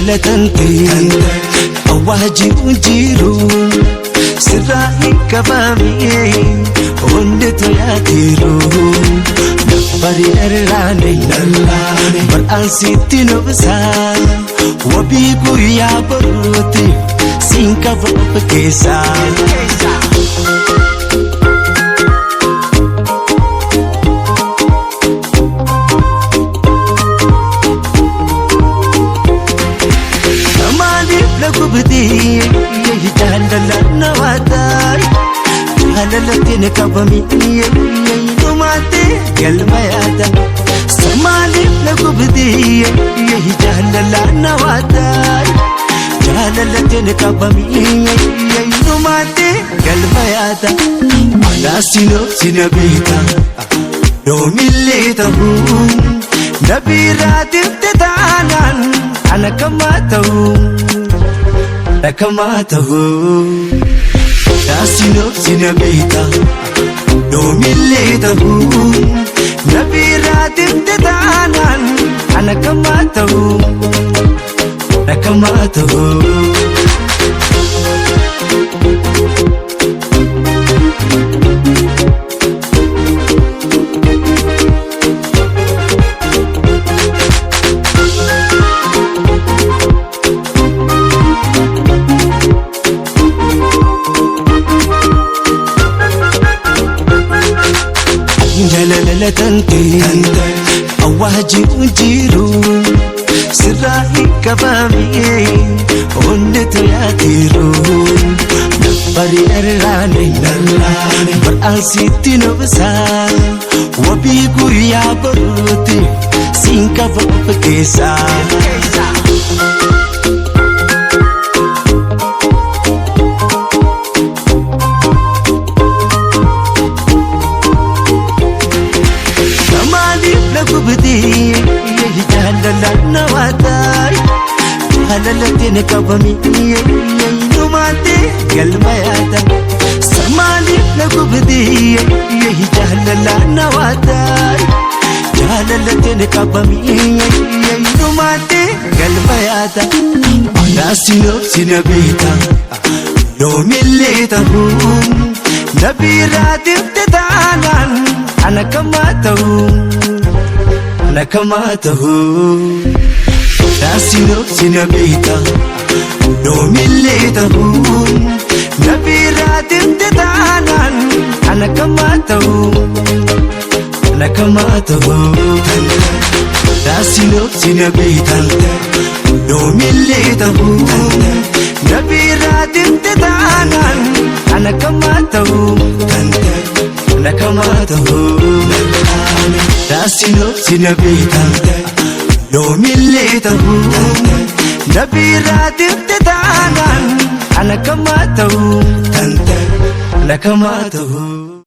jaalalatante awaaji unjiru sirrahi kabami onde toyatiru bari errane bar ansiti nobsa wabi guyya baruti sinka vapkesa Kubdi yehi jandala nawatai halalatin kabami yehi numate galmayata samali kubdi yehi jandala nawatai halalatin kabami yehi numate galmayata alasino sinabita domilita hu nabiratin tetanan anakamatahu Nakamatahu Dasino sinabita Domilitahu Nabiratim tetanan Anakamatahu Nakamatahu jaalalatante awaaji unjiru sirrahi kabami onde toyatiru bari errane bar ansiti nobsa wabi guyya baruti sinka vapkesa kubdi yehi jandala nawatai halalatin kabami yehi numate galmayata samali kubdi yehi jandala nawatai halalatin kabami yehi numate galmayata alasino sinabita domilitahu nabiratim tetanan anakamatahu Nakamatahu Dasino sinabita Domilitahu Nabiratim tetanan Anakamatahu Nakamatahu Dasino sinabita Domilitahu Nabiratim tetanan Anakamatahu Nakamatahu Dasino sinabita Domilitahu Nabiratim tetanan Anakamatahu Nakamatahu